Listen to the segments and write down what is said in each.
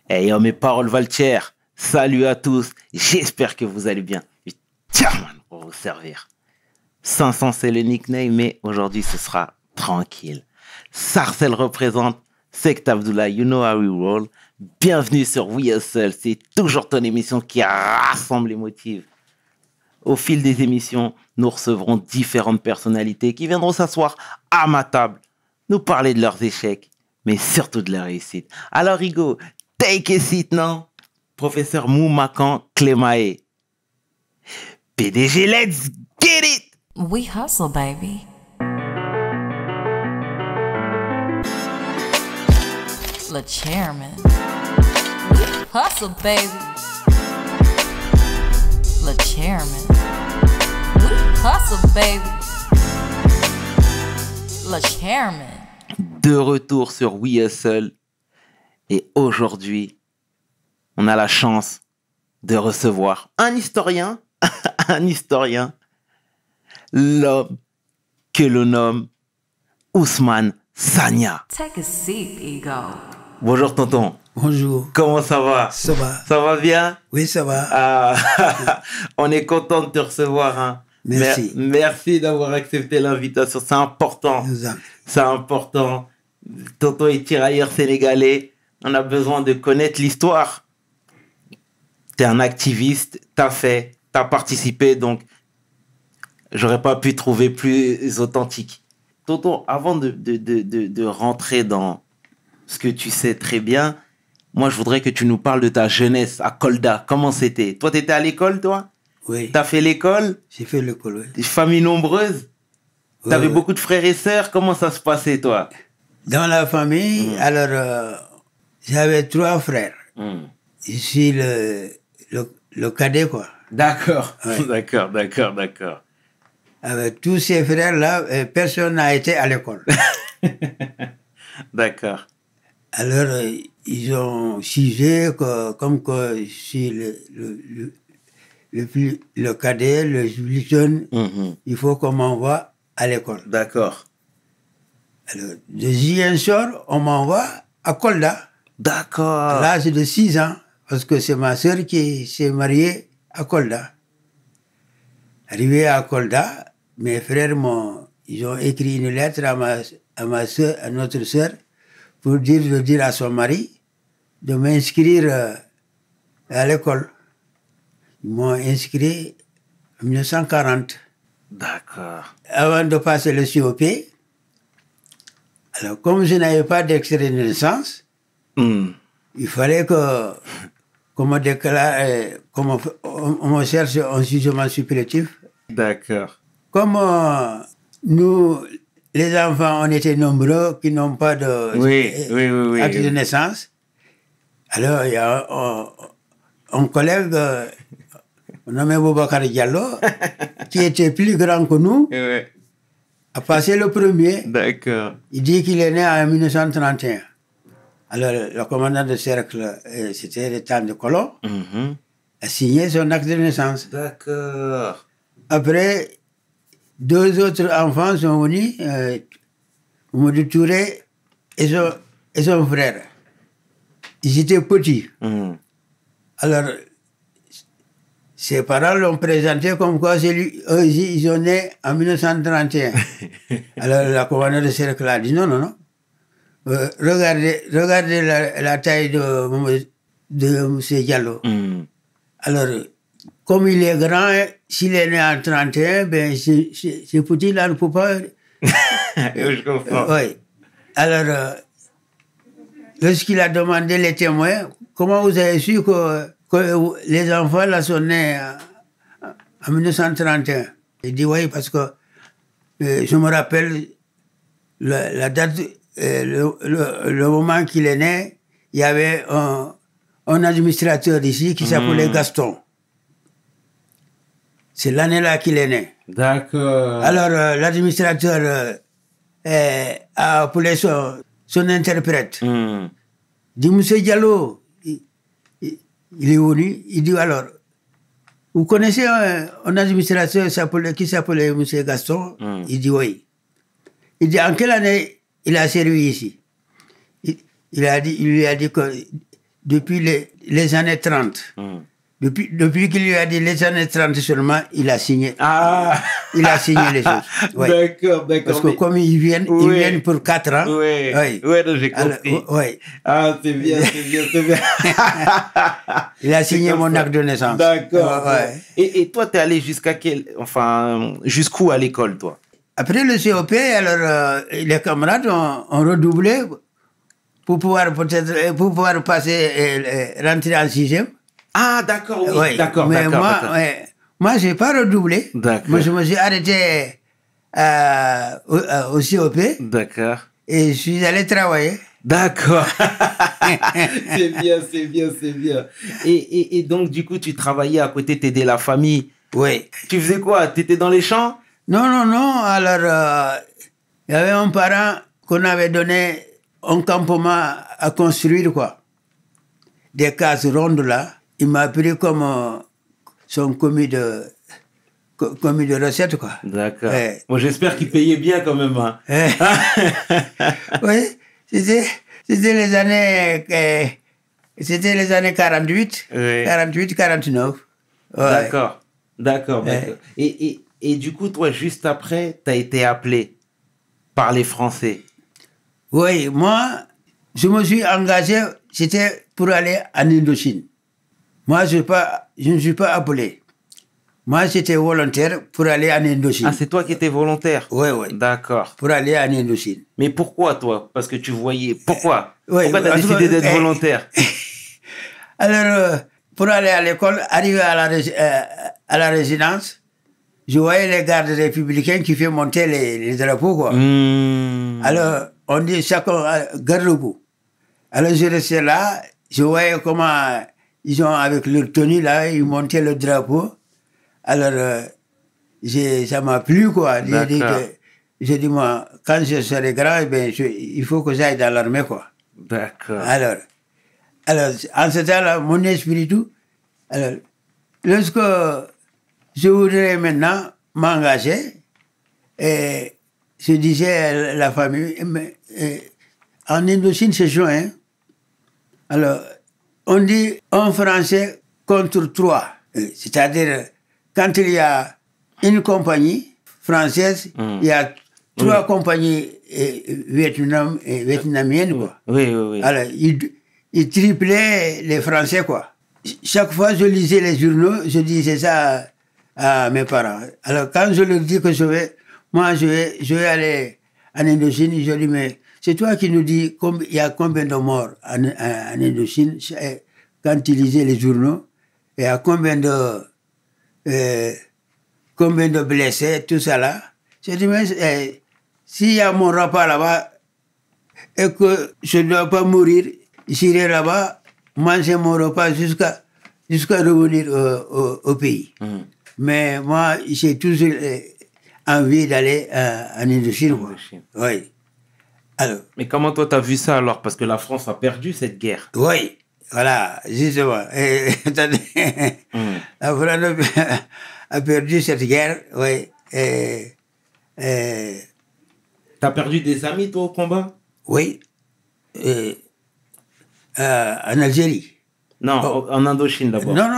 Hey, mes paroles valent cher. Salut à tous. J'espère que vous allez bien. Tiens, man, pour vous servir. 500, c'est le nickname, mais aujourd'hui, ce sera tranquille. Sarcel représente. Sect Abdullah, you know how we roll. Bienvenue sur We Hustle. C'est toujours ton émission qui rassemble les motifs. Au fil des émissions, nous recevrons différentes personnalités qui viendront s'asseoir à ma table, nous parler de leurs échecs, mais surtout de leur réussite. Alors, Rigo, take a seat, non? Professeur Moumakan Clémae. PDG, let's get it! We hustle, baby. Le chairman. We hustle, baby. Le chairman. We hustle, baby. Le chairman. De retour sur We Hustle. Et aujourd'hui, on a la chance de recevoir un historien, l'homme que l'on nomme Ousmane Sagna. Take a seat, ego. Bonjour tonton. Bonjour. Comment ça va? Ça va? Ça va bien? Oui, ça va. Ah, on est content de te recevoir. Hein. Merci. Merci d'avoir accepté l'invitation. C'est important. C'est important. Tonton est tirailleur sénégalais. On a besoin de connaître l'histoire. T'es un activiste, t'as participé, donc j'aurais pas pu trouver plus authentique. Tonton, avant de rentrer dans ce que tu sais très bien, moi je voudrais que tu nous parles de ta jeunesse à Kolda. Comment c'était? Toi, t'étais à l'école, toi? Oui. T'as fait l'école? J'ai fait l'école, oui. Des familles nombreuses? Oui, T'avais oui. beaucoup de frères et sœurs? Comment ça se passait, toi? Dans la famille, alors, j'avais 3 frères. Je suis le cadet, quoi. D'accord, Ouais. d'accord. Avec tous ces frères-là, personne n'a été à l'école. D'accord. Alors, ils ont jugé que, comme que je suis le cadet, le plus jeune, il faut qu'on m'envoie à l'école. D'accord. Alors, de juillet soir, on m'envoie à Kolda. D'accord. À l'âge de 6 ans, parce que c'est ma sœur qui s'est mariée à Kolda. Arrivé à Kolda, mes frères ils ont écrit une lettre à ma sœur, à notre sœur, pour dire à son mari de m'inscrire à l'école. Ils m'ont inscrit en 1940. D'accord. Avant de passer le COP, alors comme je n'avais pas d'extrait de naissance, il fallait qu'on me déclare, on me cherche un jugement supplétif. D'accord. Comme nous, les enfants, on était nombreux qui n'ont pas de Oui. acte de naissance, alors il y a un collègue, nommé Boubacar Diallo, qui était plus grand que nous, Oui. a passé le premier. D'accord. Il dit qu'il est né en 1931. Alors, le commandant de cercle, c'était le temps de Colomb, a signé son acte de naissance. D'accord. Après, 2 autres enfants sont venus, Mamadou Touré et son frère. Ils étaient petits. Alors, ses parents l'ont présenté comme quoi eux, ils sont nés en 1931. Alors, la commandant de cercle a dit non. Regardez la taille de M. Diallo. Alors, comme il est grand, s'il est né en 31, ben, ce petit-là ne peut pas... Je comprends. Oui. Alors, lorsqu'il a demandé les témoins, comment vous avez su que les enfants là sont nés en 1931? Il dit oui, parce que je me rappelle la date... le moment qu'il est né, il y avait un administrateur ici qui s'appelait Gaston. C'est l'année-là qu'il est né. D'accord. Alors, l'administrateur a appelé son interprète. Il dit, Monsieur Diallo, il est venu, il dit, alors, vous connaissez un administrateur qui s'appelait Monsieur Gaston? Il dit, oui. Il dit, en quelle année il a servi ici? Il lui a dit que depuis les années 30. Depuis qu'il lui a dit les années 30 seulement, il a signé. Ah. Il a signé les choses. Ouais. D'accord. Parce que comme ils viennent pour 4 ans. Oui, j'ai compris. Oui. Ah, c'est bien. Il a signé mon acte de naissance. D'accord. Et toi, t'es allé jusqu'où à l'école, toi? Après le COP, alors les camarades ont redoublé pour pouvoir rentrer en 6e. Ah, d'accord, oui. Ouais. D'accord, mais d'accord. Moi, je n'ai pas redoublé. D'accord. Moi, je me suis arrêté au COP. D'accord. Et je suis allé travailler. D'accord. C'est bien. Et donc, du coup, tu travaillais à côté, t'aidais la famille. Oui. Tu faisais quoi? T'étais dans les champs? Non. Alors, il y avait un parent qu'on avait donné un campement à construire, quoi. Des cases rondes, là. Il m'a pris comme son commis de recette, quoi. D'accord. Bon, j'espère qu'il payait bien quand même. Hein. Oui, c'était les années 48, oui. 48, 49. Ouais. D'accord. Et du coup, toi, juste après, tu as été appelé par les Français. Oui, moi, je me suis engagé, c'était pour aller en Indochine. Moi, je ne suis pas appelé. Moi, j'étais volontaire pour aller en Indochine. Ah, c'est toi qui étais volontaire? Oui. D'accord. Pour aller en Indochine. Mais pourquoi, toi? Parce que tu voyais... Pourquoi? Oui, pourquoi tu as décidé d'être volontaire? Alors, pour aller à l'école, arrivé à la résidence, je voyais les gardes républicains qui font monter les drapeaux, quoi. Alors, on dit chacun garde le coup. Alors, je restais là, je voyais comment ils ont, avec leur tenue là, ils montaient le drapeau. Alors, ça m'a plu, quoi. J'ai dit, moi, quand je serai grand, il faut que j'aille dans l'armée, quoi. D'accord. Alors, en ce temps-là, mon esprit tout. Alors, lorsque je voudrais maintenant m'engager, et je disais à la famille, en Indochine, c'est juin. Hein? Alors, on dit un Français contre 3. C'est-à-dire, quand il y a une compagnie française, il y a 3 compagnies vietnamiennes, quoi. Oui. Alors, ils triplaient les Français, quoi. Chaque fois, je lisais les journaux, je disais ça à mes parents. Alors, quand je leur dis que je vais aller en Indochine, je dis, mais c'est toi qui nous dis il y a combien de morts en Indochine quand tu lisais les journaux, il y a combien de blessés, tout ça là. Je dis, mais s'il y a mon repas là-bas et que je ne dois pas mourir, j'irai là-bas, manger mon repas jusqu'à revenir au pays. Mais moi, j'ai toujours envie d'aller en Indochine. Oui. Alors, mais comment toi tu as vu ça alors? Parce que la France a perdu cette guerre. Oui, voilà, justement. La France a perdu cette guerre, oui. T'as perdu des amis toi au combat? Oui. En Algérie. Non, en Indochine d'abord. Non,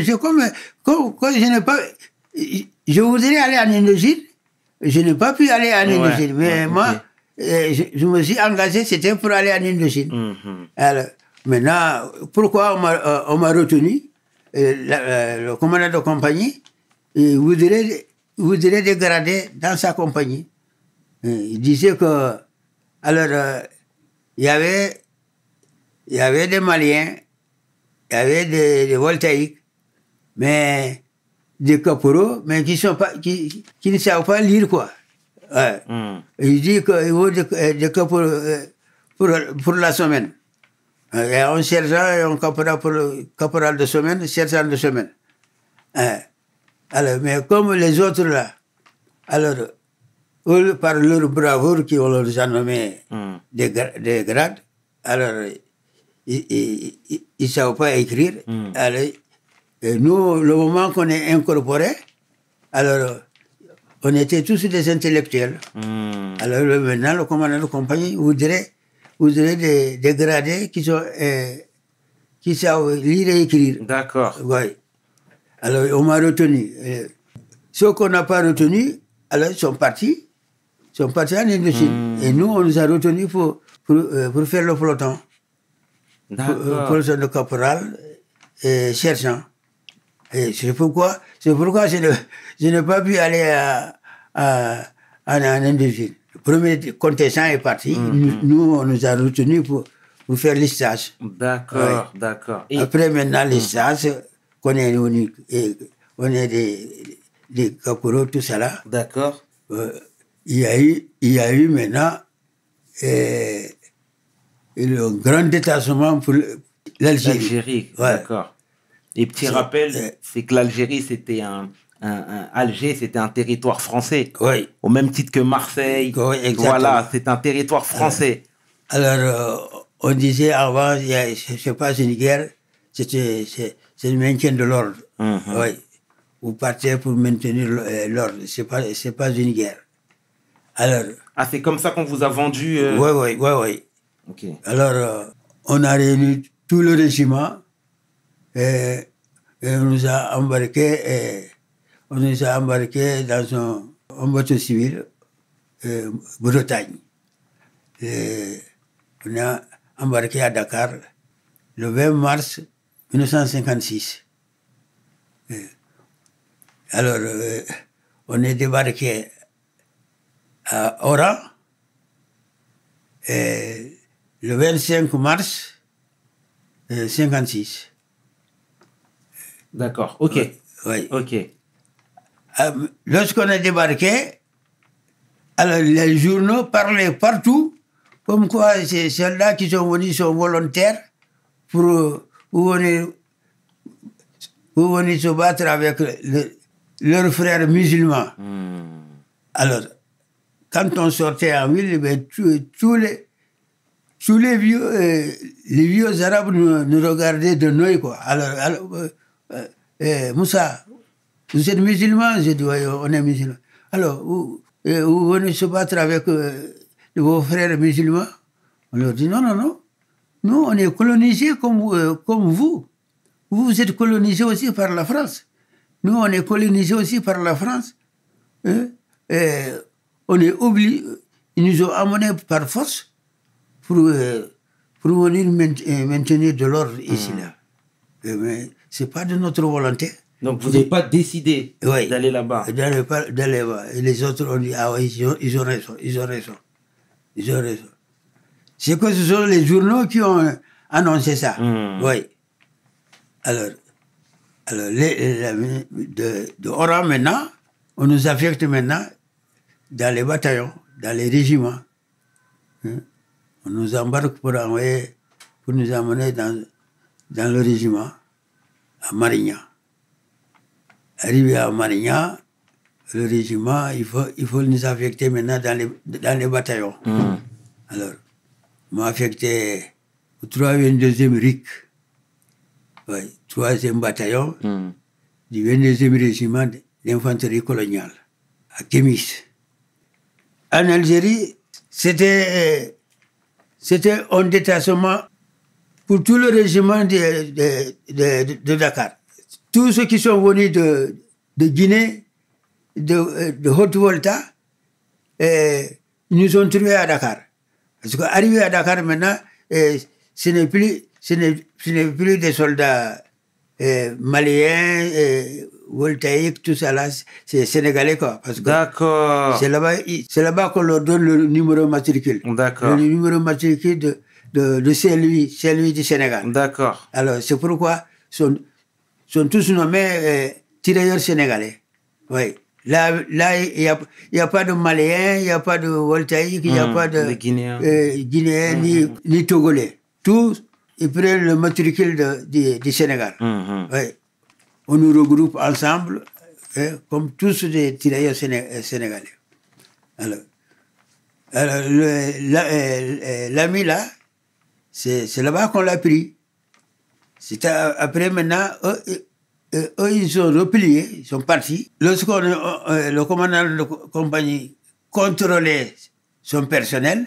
c'est comme je n'ai pas... Je voudrais aller en Indochine, je n'ai pas pu aller en Indochine, mais moi, je me suis engagé, c'était pour aller en Indochine. Alors, maintenant, pourquoi on m'a retenu? Le commandant de compagnie voudrait dégrader dans sa compagnie. Il disait que... Alors, il y avait des Maliens, il y avait des Voltaïques, mais des caporaux, mais qui ne savent pas lire, quoi. Ouais. Il dit qu'il faut des caporaux pour la semaine. Il y a un sergent et un caporal pour le caporal de semaine, sergent de semaine. Alors, mais comme les autres là, alors, eux, par leur bravoure qui ont leur nommé des grades, alors, ils ne savent pas écrire. Alors, et nous, le moment qu'on est incorporé, alors, on était tous des intellectuels. Alors, maintenant, le commandant de compagnie voudrait des gradés qui sont qui savent lire et écrire. D'accord. Oui. Alors, on m'a retenu. Ceux qu'on n'a pas retenus, alors ils sont partis. Ils sont partis en Indochine. Et nous, on nous a retenus pour faire le peloton. D'accord. Peloton de caporal et sergent. Et c'est pourquoi je n'ai pas pu aller en Indochine. Le premier contingent est parti. Nous, on nous a retenus pour faire les stages. D'accord, d'accord. Et Après, maintenant, les stages, qu'on est on est des caporaux, tout ça là. d'accord. Il y a eu maintenant un grand détachement pour l'Algérie. L'Algérie, Ouais. d'accord. Et petit rappel, c'est que l'Algérie, c'était Alger, c'était un territoire français. Oui. Au même titre que Marseille. Oui, exactement. Voilà, c'est un territoire français. Alors, on disait avant, c'est pas une guerre, c'est le maintien de l'ordre. Oui. Vous partez pour maintenir l'ordre, c'est pas une guerre. Alors, Ah, c'est comme ça qu'on vous a vendu. oui. Ok. Alors, on a réuni tout le régiment et on nous a embarqués dans un bateau civil, Bretagne. Et on a embarqué à Dakar le 20 mars 1956. Alors, on est débarqué à Oran et le 25 mars 56. D'accord, ok. Oui. Ok. Lorsqu'on est débarqué, alors les journaux parlaient partout comme quoi ces soldats qui sont venus sont volontaires pour venir se battre avec leurs frères musulmans. Alors, quand on sortait en ville, ben, tous les vieux arabes nous regardaient de nous, quoi. Alors Moussa, vous êtes musulman? J'ai dit, oui, on est musulman. Alors, vous venez se battre avec vos frères musulmans? On leur dit, non. Nous, on est colonisés comme vous. Vous êtes colonisés aussi par la France. Nous, on est colonisés aussi par la France. On est obligés, ils nous ont amenés par force pour venir maintenir de l'ordre ici, là. Mais ce n'est pas de notre volonté. Donc, vous n'avez pas décidé d'aller là-bas. D'aller là-bas. Et les autres ont dit, ah oui, ils ont raison. C'est que ce sont les journaux qui ont annoncé ça. Oui. Alors de Oran maintenant, on nous affecte maintenant dans les bataillons, dans les régiments. On nous embarque pour nous amener dans le régiment, à Marignan. Arrivé à Marignan, le régiment, il faut nous affecter maintenant dans les bataillons. Alors, on m'a affecté au 3e RIC. Oui, 3e bataillon du 22e régiment d'infanterie coloniale, à Kémis. En Algérie, c'était un détachement pour tout le régiment de Dakar. Tous ceux qui sont venus de Guinée, de Haute-Volta, ils nous ont trouvés à Dakar. Parce qu'arrivé à Dakar maintenant, ce n'est plus des soldats maliens, voltaïques, tout ça là, c'est sénégalais quoi. Parce que D'accord. c'est là-bas qu'on leur donne le numéro matricule. D'accord. Le numéro matricule de Saint-Louis du Sénégal. D'accord. Alors c'est pourquoi sont tous nommés tirailleurs sénégalais. Oui. Là, il n'y a pas de Maliens, il n'y a pas de Voltaïques, il n'y a pas de Guinéens ni Togolais. Tous, ils prennent le matricule du Sénégal. Oui. On nous regroupe ensemble, comme tous des tirailleurs sénégalais. Alors l'ami là, c'est là-bas qu'on l'a pris. Après maintenant, eux, ils sont repliés, ils sont partis. Le commandant de compagnie contrôlait son personnel,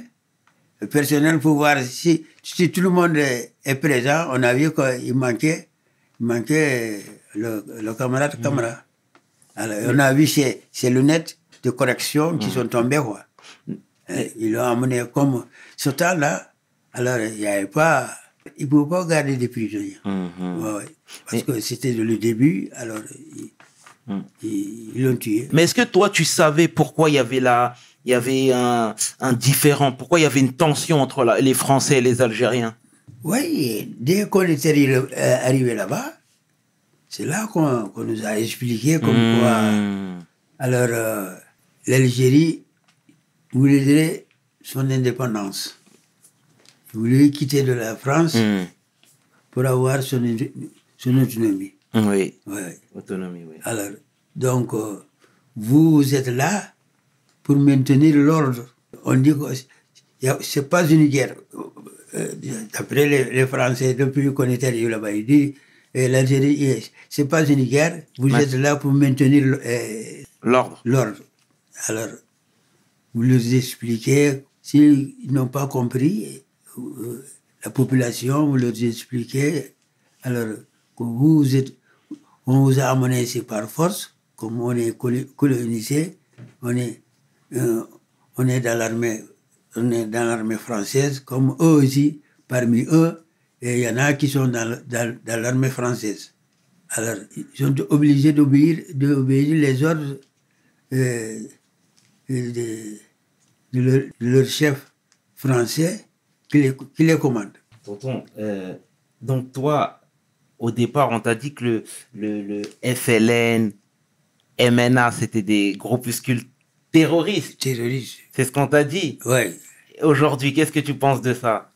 le personnel pour voir si tout le monde est présent. On a vu qu'il manquait le camarade Camara. Alors, on a vu ses lunettes de correction qui sont tombées, quoi. Ils l'ont amené comme ce temps-là. Alors, il n'y avait pas... Ils ne pouvaient pas garder des prisonniers. Ouais. Parce que c'était le début, alors ils l'ont tué. Mais est-ce que toi, tu savais pourquoi il y avait un différend, pourquoi il y avait une tension entre les Français et les Algériens? Oui, dès qu'on était arrivé là-bas, c'est là qu'on nous a expliqué comme quoi... Alors, l'Algérie voulait son indépendance. Il voulait quitter de la France pour avoir son autonomie. Oui, Ouais. autonomie, oui. Alors, donc, vous êtes là pour maintenir l'ordre. On dit que c'est pas une guerre. D'après les Français, depuis qu'on est arrivé là-bas, ils disent l'Algérie, c'est pas une guerre, vous êtes là pour maintenir l'ordre. Alors, vous leur expliquez, s'ils n'ont pas compris, la population, vous leur expliquez, alors que on vous a amené ici par force, comme on est colonisé, on est dans l'armée française, comme eux aussi, parmi eux, et il y en a qui sont dans l'armée française. Alors, ils sont obligés d'obéir les ordres de leur chef français qui les commande. Tonton, donc toi, au départ, on t'a dit que le FLN, MNA, c'était des groupuscules terroristes. Terroristes. C'est ce qu'on t'a dit. Oui. Aujourd'hui, qu'est-ce que tu penses de ça?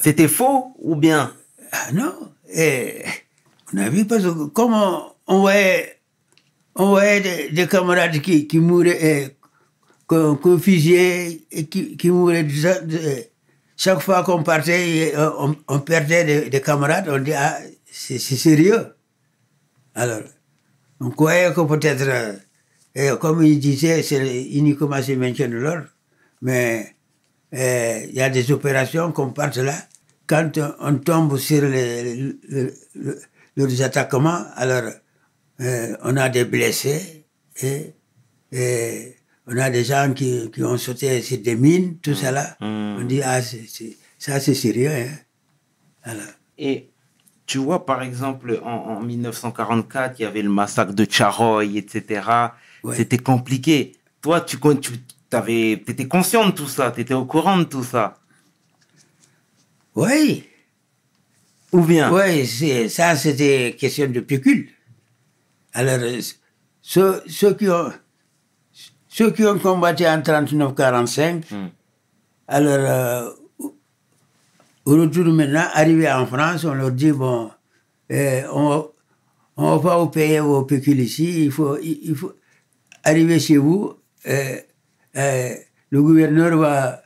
C'était faux ou bien? Ah non. On a vu parce que comme on voyait des camarades qui mouraient, qu'on fusillait et qui mouraient. Chaque fois qu'on partait, on perdait des camarades, on dit, ah, c'est sérieux. Alors, on croyait que peut-être, comme il disait, c'est uniquement ce maintien de l'ordre, mais il y a des opérations qu'on part là, quand on tombe sur leurs attaquements, alors on a des blessés et on a des gens qui ont sauté sur des mines, tout ça là. On dit, ah, ça c'est sérieux. Hein. Alors. Et tu vois, par exemple, en 1944, il y avait le massacre de Tcharoy, etc. Ouais. C'était compliqué. Toi, tu étais conscient de tout ça, tu étais au courant de tout ça. Oui. Ou bien? Oui, ça c'était question de pécule. Alors, ceux qui ont combattu en 39-45, alors, au retour maintenant, arrivé en France, on leur dit, bon, on va pas vous payer vos pécules ici, il faut arriver chez vous, le gouverneur va,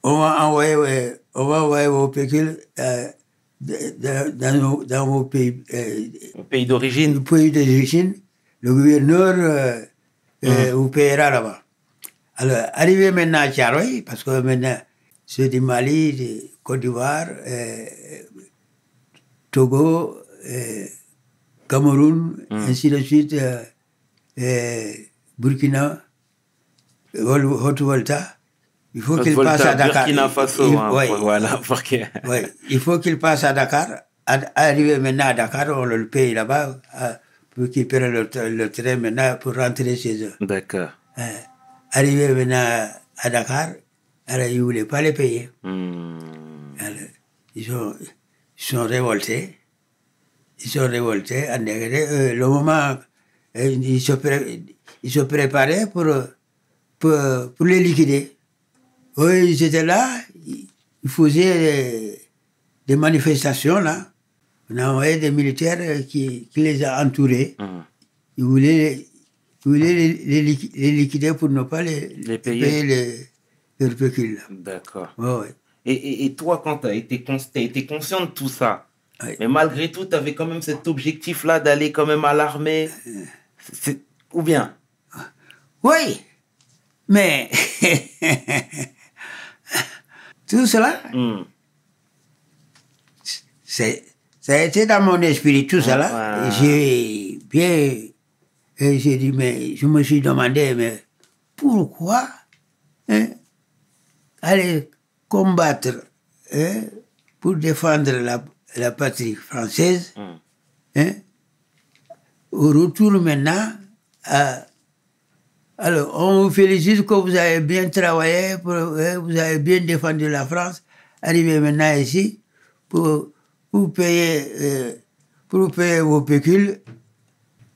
on va envoyer vos pécules dans vos pays. Au pays d'origine. Le pays d'origine, le gouverneur vous payera là-bas. Alors, arrivé maintenant à Tcharoy, parce que maintenant, c'est du Mali, de Côte d'Ivoire, Togo, Cameroun, ainsi de suite, Burkina, Haute-Volta. Il faut qu'il passe à Dakar. Burkina Faso, voilà. Il faut qu'il passe à Dakar. Arrivé maintenant à Dakar, on le paye là-bas pour qu'ils prennent le train maintenant pour rentrer chez eux. D'accord. Arrivé maintenant à Dakar, alors ils ne voulaient pas les payer. Alors, ils sont révoltés. Le moment, ils se préparaient pour les liquider. Oui, ils étaient là, ils faisaient des manifestations là. On a envoyé des militaires qui les a entourés. Ils voulaient les liquider pour ne pas les payer leurs pécules. D'accord. Ouais. Et toi, quand tu as été conscient de tout ça, ouais. Mais malgré tout, tu avais quand même cet objectif-là d'aller quand même à l'armée, ou bien? Oui. Mais tout cela, ça a été dans mon esprit, tout cela. Ouais. J'ai dit, mais je me suis demandé, mais pourquoi aller combattre pour défendre la patrie française, au retour maintenant, alors on vous félicite que vous avez bien travaillé, vous avez bien défendu la France, arrivez maintenant ici pour payer vos pécules.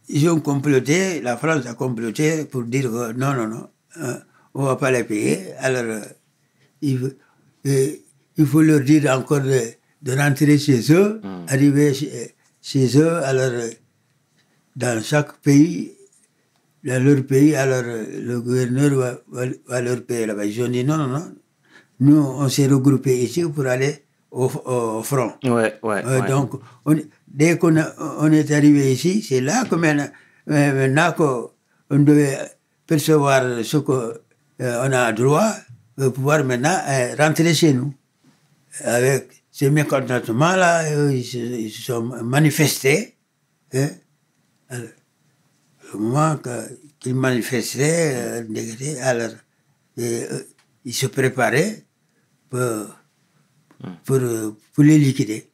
Ils ont comploté, la France a comploté pour dire que non, on ne va pas les payer. Alors, il faut leur dire encore de rentrer chez eux, arriver chez eux. Alors, dans chaque pays, dans leur pays, alors le gouverneur va leur payer là-bas. Ils ont dit non. Nous, on s'est regroupés ici pour aller au front. Ouais. Donc, dès qu'on est arrivé ici, c'est là que maintenant qu'on devait percevoir ce qu'on a droit, pouvoir maintenant rentrer chez nous. Avec ces mécontentements-là, ils se sont manifestés. Alors, au moment qu'ils manifestaient, alors ils se préparaient pour les liquider.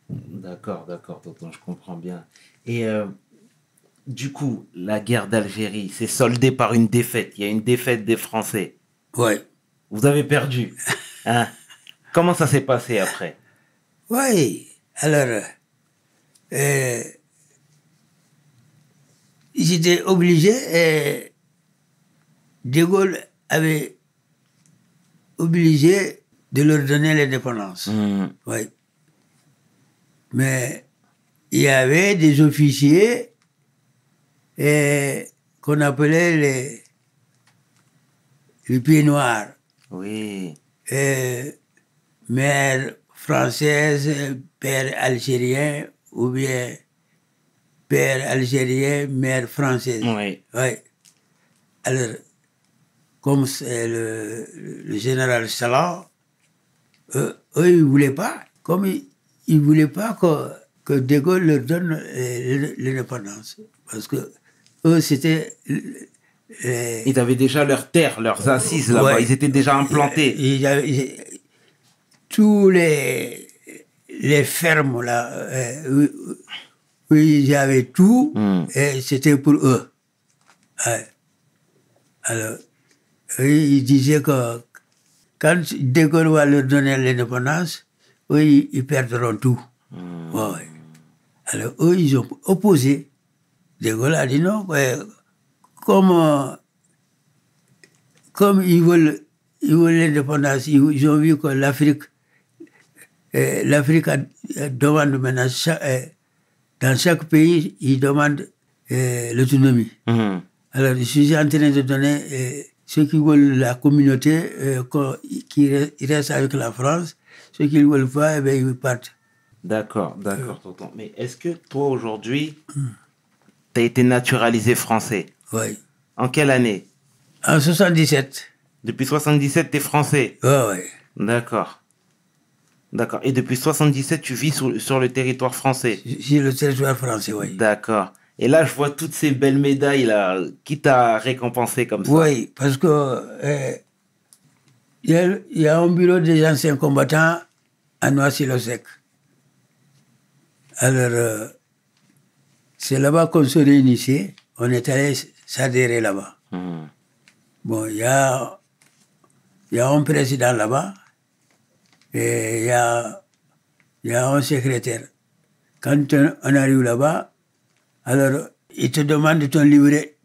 D'accord, tonton, je comprends bien. Et du coup, la guerre d'Algérie s'est soldée par une défaite. Il y a une défaite des Français. Oui. Vous avez perdu. Hein? Comment ça s'est passé après? Oui. Alors, j'étais obligé, De Gaulle avait obligé de leur donner l'indépendance. Oui. Mais il y avait des officiers qu'on appelait les pieds noirs. Oui. Mère française, père algérien, ou bien père algérien, mère française. Oui. Alors, comme c'est le général Salan, eux, ils ne voulaient pas, comme ils ne voulaient pas que De Gaulle leur donne l'indépendance. Parce que eux, c'était... Ils avaient déjà leurs terres, leurs assises là-bas. Ouais. Ils étaient déjà implantés. Tous les fermes là, où ils avaient tout, et c'était pour eux. Ouais. Alors, ils disaient que quand De Gaulle va leur donner l'indépendance, eux, ils perdront tout. Ouais. Alors, eux, ils ont opposé. De Gaulle a dit non, comme ils veulent l'indépendance, ils ont vu que l'Afrique demande maintenant, dans chaque pays, ils demandent l'autonomie. Alors, je suis en train de donner ceux qui veulent la communauté, qui restent avec la France, ceux qui ne veulent pas, ils partent. D'accord, tonton. Mais est-ce que toi, aujourd'hui, tu as été naturalisé français? Oui. En quelle année? En 77. Depuis 77, tu es français? Oui. D'accord. Et depuis 77, tu vis sur le territoire français? Sur le territoire français, oui. D'accord. Et là, je vois toutes ces belles médailles là. Qui t'a récompensé comme ça? Oui, parce que il y a un bureau des anciens combattants à Noisy-le-Sec. Alors, c'est là-bas qu'on se réunissait. On est allé s'adhérer là-bas. Bon, il y a un président là-bas et il y a un secrétaire. Quand on arrive là-bas, alors, ils te demandent ton livret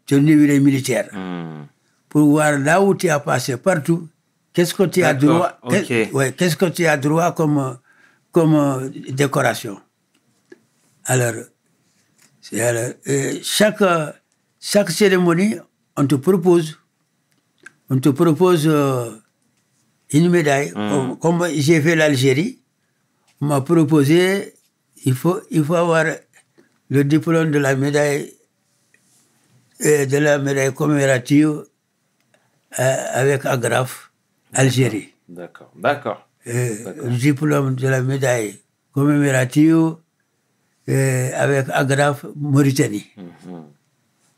militaire. Pour voir là où tu as passé partout, qu'est-ce que tu as droit, qu'est-ce que tu as droit comme décoration. Alors, chaque cérémonie, on te propose une médaille. Comme j'ai fait l'Algérie, on m'a proposé, il faut avoir le diplôme de la médaille commémorative avec agrafe, Algérie. D'accord. D'accord. Le diplôme de la médaille commémorative avec agrafe, Mauritanie.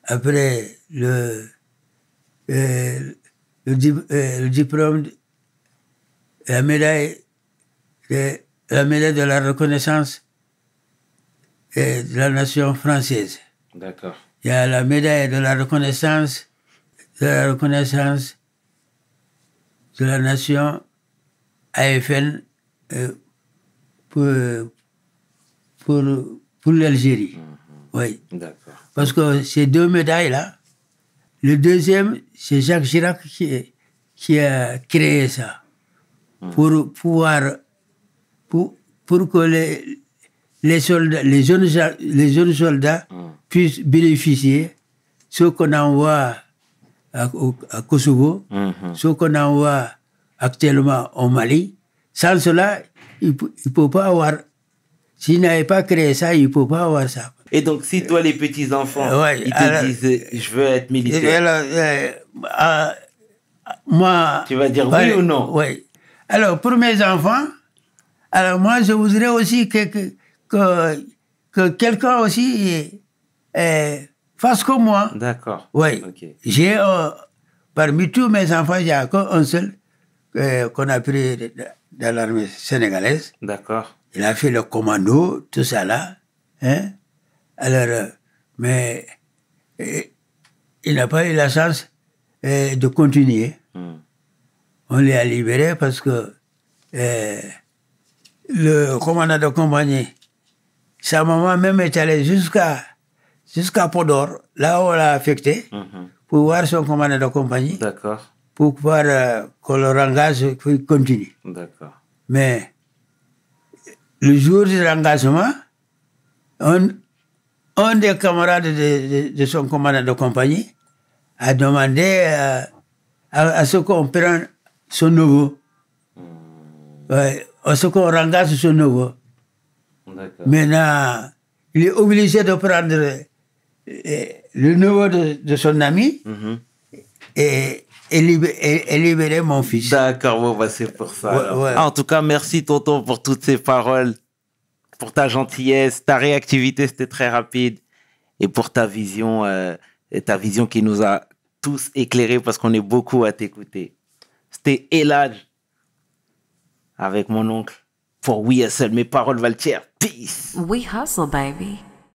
Après, le diplôme de la médaille de la reconnaissance de la nation française. D'accord. Il y a la médaille de la reconnaissance de la nation AFN pour l'Algérie. Oui. D'accord. Parce que ces deux médailles-là, le deuxième, c'est Jacques Chirac qui a créé ça. Pour pouvoir, pour que les soldats, les jeunes soldats puissent bénéficier ce qu'on envoie à Kosovo, ce qu'on envoie actuellement au Mali. Sans cela, il ne peut pas avoir. S'il n'avait pas créé ça, il ne peut pas avoir ça. Et donc, si toi, les petits-enfants, ils te disent « je veux être militaire », moi, tu vas dire oui ou non? Oui. Alors, pour mes enfants, alors moi, je voudrais aussi que quelqu'un aussi fasse comme moi. D'accord. Oui. Okay. J'ai, parmi tous mes enfants, il n'y a qu'un seul qu'on a pris dans l'armée sénégalaise. D'accord. Il a fait le commando, tout ça là. Hein? Alors, mais il n'a pas eu la chance de continuer. On l'a libéré parce que le commandant de compagnie, sa maman même est allée jusqu'à Podor, là où on l'a affecté, pour voir son commandant de compagnie. D'accord. Pour pouvoir qu'on le engage, qu'il continue. D'accord. Mais le jour de l'engagement, un des camarades de son commandant de compagnie a demandé à ce qu'on prenne son neveu. À ce qu'on engage son neveu. Maintenant, il est obligé de prendre le neveu de son ami et libérer mon fils. D'accord, bon, bah, c'est pour ça. Ouais. En tout cas, merci tonton pour toutes ces paroles, pour ta gentillesse, ta réactivité, c'était très rapide, et pour ta vision qui nous a tous éclairés parce qu'on est beaucoup à t'écouter. C'était Eladj avec mon oncle pour We Hustle. Mes paroles valent cher. Peace. We hustle, baby.